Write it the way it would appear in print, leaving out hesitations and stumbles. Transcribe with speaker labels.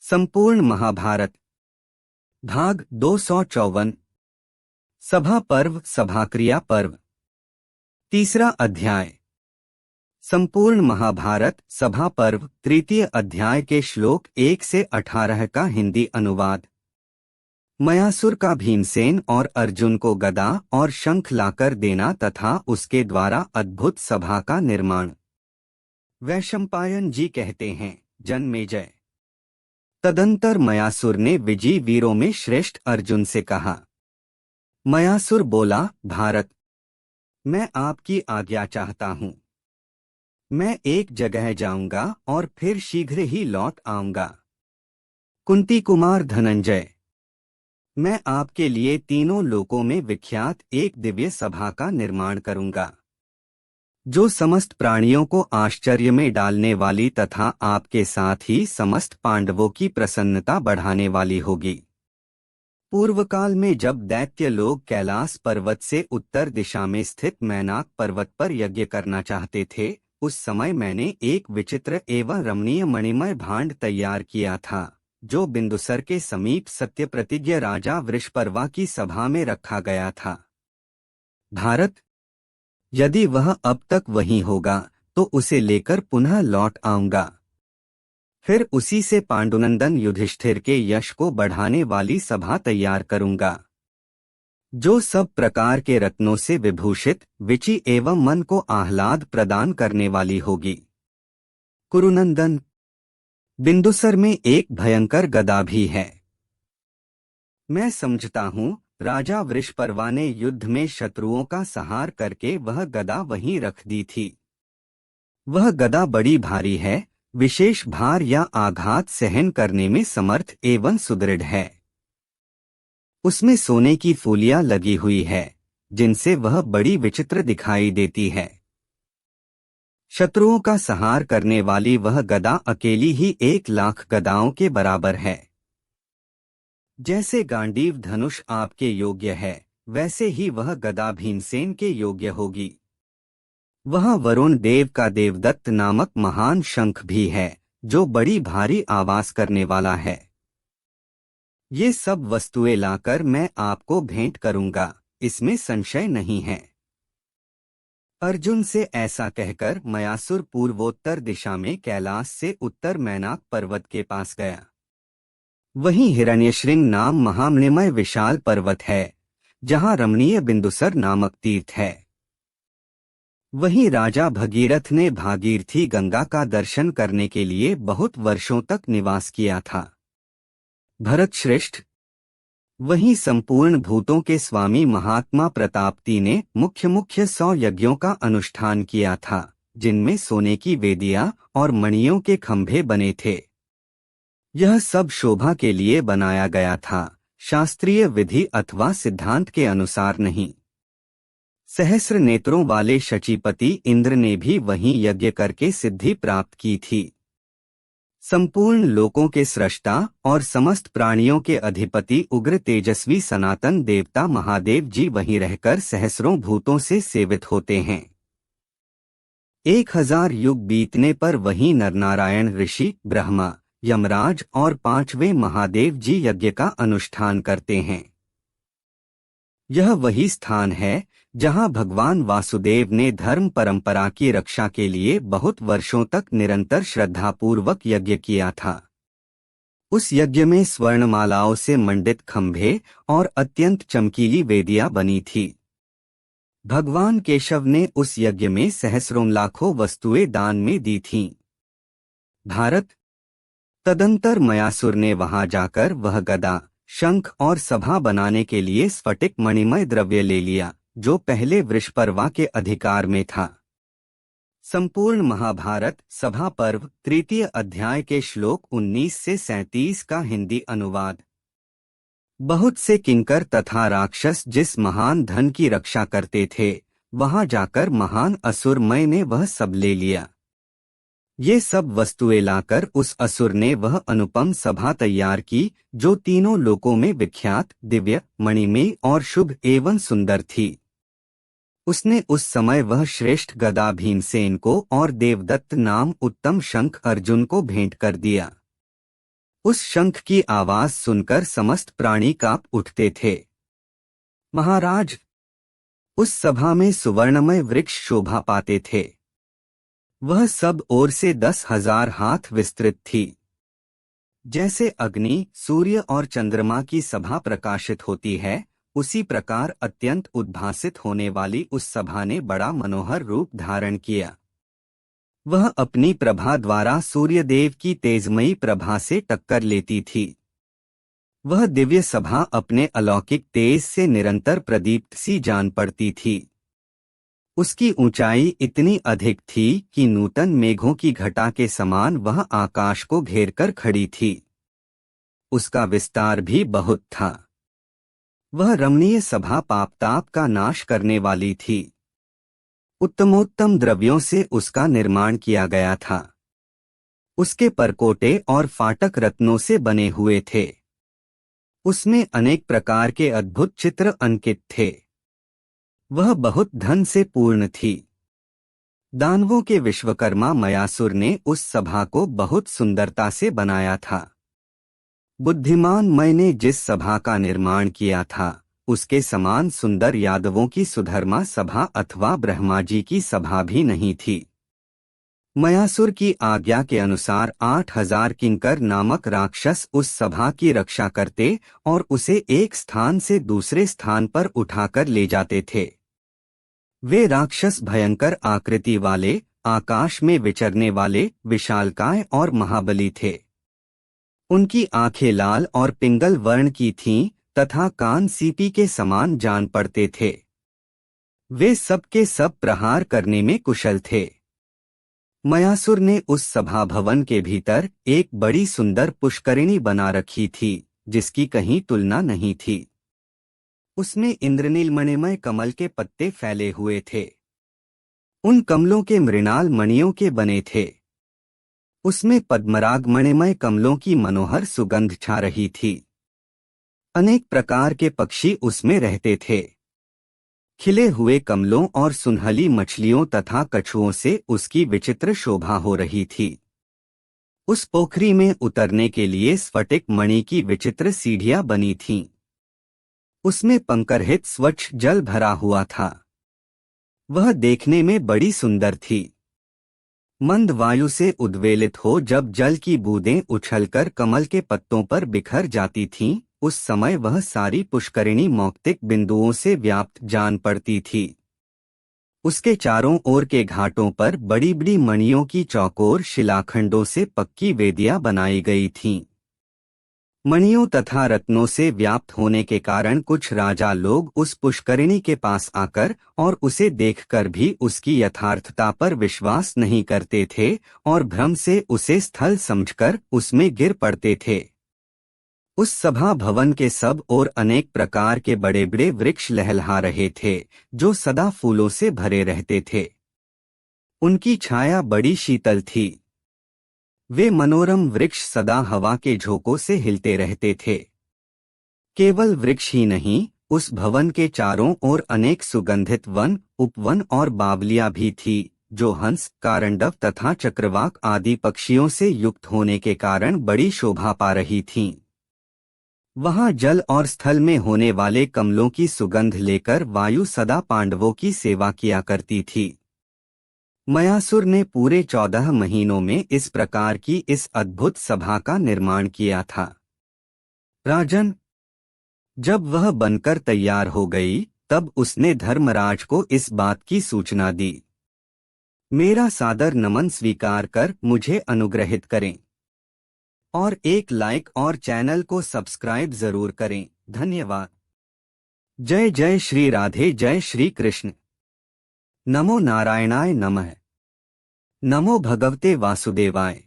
Speaker 1: संपूर्ण महाभारत भाग 254 सभा पर्व सभाक्रिया पर्व तीसरा अध्याय। संपूर्ण महाभारत सभा पर्व तृतीय अध्याय के श्लोक 1 से 18 का हिंदी अनुवाद। मयासुर का भीमसेन और अर्जुन को गदा और शंख लाकर देना तथा उसके द्वारा अद्भुत सभा का निर्माण। वैशंपायन जी कहते हैं, जन्मेजय। तदंतर मयासुर ने विजयी वीरों में श्रेष्ठ अर्जुन से कहा। मयासुर बोला, भारत, मैं आपकी आज्ञा चाहता हूँ। मैं एक जगह जाऊंगा और फिर शीघ्र ही लौट आऊंगा। कुंती कुमार धनंजय, मैं आपके लिए तीनों लोकों में विख्यात एक दिव्य सभा का निर्माण करूंगा, जो समस्त प्राणियों को आश्चर्य में डालने वाली तथा आपके साथ ही समस्त पांडवों की प्रसन्नता बढ़ाने वाली होगी। पूर्व काल में जब दैत्य लोग कैलाश पर्वत से उत्तर दिशा में स्थित मैनाक पर्वत पर यज्ञ करना चाहते थे, उस समय मैंने एक विचित्र एवं रमणीय मणिमय भांड तैयार किया था, जो बिंदुसर के समीप सत्यप्रतिज्ञ राजा वृषपर्वा की सभा में रखा गया था। भारत, यदि वह अब तक वहीं होगा तो उसे लेकर पुनः लौट आऊंगा। फिर उसी से पांडुनंदन युधिष्ठिर के यश को बढ़ाने वाली सभा तैयार करूंगा, जो सब प्रकार के रत्नों से विभूषित, विचि एवं मन को आह्लाद प्रदान करने वाली होगी। कुरुनंदन, बिंदुसर में एक भयंकर गदा भी है। मैं समझता हूँ राजा वृषपर्वा ने युद्ध में शत्रुओं का संहार करके वह गदा वहीं रख दी थी। वह गदा बड़ी भारी है, विशेष भार या आघात सहन करने में समर्थ एवं सुदृढ़ है। उसमें सोने की फूलियां लगी हुई है, जिनसे वह बड़ी विचित्र दिखाई देती है। शत्रुओं का संहार करने वाली वह गदा अकेली ही 1,00,000 गदाओं के बराबर है। जैसे गांडीव धनुष आपके योग्य है, वैसे ही वह गदा भीमसेन के योग्य होगी। वह वरुण देव का देवदत्त नामक महान शंख भी है, जो बड़ी भारी आवाज करने वाला है। ये सब वस्तुएं लाकर मैं आपको भेंट करूंगा, इसमें संशय नहीं है। अर्जुन से ऐसा कहकर मयासुर पूर्वोत्तर दिशा में कैलाश से उत्तर मैनाक पर्वत के पास गया। वहीं हिरण्यश्रृंग नाम महामणिमय विशाल पर्वत है, जहां रमणीय बिंदुसर नामक तीर्थ है। वहीं राजा भगीरथ ने भागीरथी गंगा का दर्शन करने के लिए बहुत वर्षों तक निवास किया था। भरत श्रेष्ठ, वहीं संपूर्ण भूतों के स्वामी महात्मा प्रतापति ने मुख्य 100 यज्ञों का अनुष्ठान किया था, जिनमें सोने की वेदियां और मणियों के खंभे बने थे। यह सब शोभा के लिए बनाया गया था, शास्त्रीय विधि अथवा सिद्धांत के अनुसार नहीं। सहस्र नेत्रों वाले शचीपति इंद्र ने भी वहीं यज्ञ करके सिद्धि प्राप्त की थी। संपूर्ण लोकों के सृष्टा और समस्त प्राणियों के अधिपति उग्र तेजस्वी सनातन देवता महादेव जी वहीं रहकर सहस्रों भूतों से सेवित होते हैं। 1000 युग बीतने पर वहीं नरनारायण ऋषि, ब्रह्मा, यमराज और 5वें महादेव जी यज्ञ का अनुष्ठान करते हैं। यह वही स्थान है जहां भगवान वासुदेव ने धर्म परंपरा की रक्षा के लिए बहुत वर्षों तक निरंतर श्रद्धापूर्वक यज्ञ किया था। उस यज्ञ में स्वर्णमालाओं से मंडित खंभे और अत्यंत चमकीली वेदियां बनी थी। भगवान केशव ने उस यज्ञ में सहस्रों लाखों वस्तुएं दान में दी थीं। भारत, तदंतर मयासुर ने वहां जाकर वह गदा, शंख और सभा बनाने के लिए स्फटिक मणिमय द्रव्य ले लिया, जो पहले वृषपर्वा के अधिकार में था। संपूर्ण महाभारत सभा पर्व तृतीय अध्याय के श्लोक 19 से 37 का हिंदी अनुवाद। बहुत से किंकर तथा राक्षस जिस महान धन की रक्षा करते थे, वहां जाकर महान असुरमय ने वह सब ले लिया। ये सब वस्तुएं लाकर उस असुर ने वह अनुपम सभा तैयार की, जो तीनों लोकों में विख्यात, दिव्य, मणिमय और शुभ एवं सुंदर थी। उसने उस समय वह श्रेष्ठ गदा भीमसेन को और देवदत्त नाम उत्तम शंख अर्जुन को भेंट कर दिया। उस शंख की आवाज सुनकर समस्त प्राणी कांप उठते थे। महाराज, उस सभा में सुवर्णमय वृक्ष शोभा पाते थे। वह सब ओर से 10,000 हाथ विस्तृत थी। जैसे अग्नि, सूर्य और चंद्रमा की सभा प्रकाशित होती है, उसी प्रकार अत्यंत उद्भासित होने वाली उस सभा ने बड़ा मनोहर रूप धारण किया। वह अपनी प्रभा द्वारा सूर्यदेव की तेजमयी प्रभा से टक्कर लेती थी। वह दिव्य सभा अपने अलौकिक तेज से निरंतर प्रदीप्त सी जान पड़ती थी। उसकी ऊंचाई इतनी अधिक थी कि नूतन मेघों की घटा के समान वह आकाश को घेरकर खड़ी थी। उसका विस्तार भी बहुत था। वह रमणीय सभा पापताप का नाश करने वाली थी। उत्तमोत्तम द्रव्यों से उसका निर्माण किया गया था। उसके परकोटे और फाटक रत्नों से बने हुए थे। उसमें अनेक प्रकार के अद्भुत चित्र अंकित थे। वह बहुत धन से पूर्ण थी। दानवों के विश्वकर्मा मयासुर ने उस सभा को बहुत सुंदरता से बनाया था। बुद्धिमान मय ने जिस सभा का निर्माण किया था, उसके समान सुंदर यादवों की सुधर्मा सभा अथवा ब्रह्मा जी की सभा भी नहीं थी। मयासुर की आज्ञा के अनुसार 8,000 किंकर नामक राक्षस उस सभा की रक्षा करते और उसे एक स्थान से दूसरे स्थान पर उठाकर ले जाते थे। वे राक्षस भयंकर आकृति वाले, आकाश में विचरने वाले, विशालकाय और महाबली थे। उनकी आंखें लाल और पिंगल वर्ण की थीं तथा कान सीपी के समान जान पड़ते थे। वे सब के सब प्रहार करने में कुशल थे। मयासुर ने उस सभा भवन के भीतर एक बड़ी सुंदर पुष्करिणी बना रखी थी, जिसकी कहीं तुलना नहीं थी। उसमें इंद्रनील मणिमय कमल के पत्ते फैले हुए थे। उन कमलों के मृणाल मणियों के बने थे। उसमें पद्मराग मणिमय कमलों की मनोहर सुगंध छा रही थी। अनेक प्रकार के पक्षी उसमें रहते थे। खिले हुए कमलों और सुनहली मछलियों तथा कछुओं से उसकी विचित्र शोभा हो रही थी। उस पोखरी में उतरने के लिए स्फटिक मणि की विचित्र सीढ़ियां बनी थीं। उसमें पंकरहित स्वच्छ जल भरा हुआ था। वह देखने में बड़ी सुंदर थी। मंद वायु से उद्वेलित हो जब जल की बूंदें उछलकर कमल के पत्तों पर बिखर जाती थीं, उस समय वह सारी पुष्करिणी मौक्तिक बिंदुओं से व्याप्त जान पड़ती थी। उसके चारों ओर के घाटों पर बड़ी बड़ी मणियों की चौकोर शिलाखंडों से पक्की वेदियां बनाई गई थीं। मणियों तथा रत्नों से व्याप्त होने के कारण कुछ राजा लोग उस पुष्करिणी के पास आकर और उसे देखकर भी उसकी यथार्थता पर विश्वास नहीं करते थे और भ्रम से उसे स्थल समझकर उसमें गिर पड़ते थे। उस सभा भवन के सब ओर अनेक प्रकार के बड़े बड़े वृक्ष लहलहा रहे थे, जो सदा फूलों से भरे रहते थे। उनकी छाया बड़ी शीतल थी। वे मनोरम वृक्ष सदा हवा के झोंकों से हिलते रहते थे। केवल वृक्ष ही नहीं, उस भवन के चारों ओर अनेक सुगंधित वन, उपवन और बावलियां भी थी, जो हंस, कारंडव तथा चक्रवाक आदि पक्षियों से युक्त होने के कारण बड़ी शोभा पा रही थीं। वहां जल और स्थल में होने वाले कमलों की सुगंध लेकर वायु सदा पांडवों की सेवा किया करती थी। मयासुर ने पूरे 14 महीनों में इस प्रकार की इस अद्भुत सभा का निर्माण किया था। राजन, जब वह बनकर तैयार हो गई, तब उसने धर्मराज को इस बात की सूचना दी। मेरा सादर नमन स्वीकार कर मुझे अनुग्रहित करें और एक लाइक और चैनल को सब्सक्राइब जरूर करें। धन्यवाद। जय जय श्री राधे, जय श्री कृष्ण। नमो नारायणाय नमः। नमो भगवते वासुदेवाय।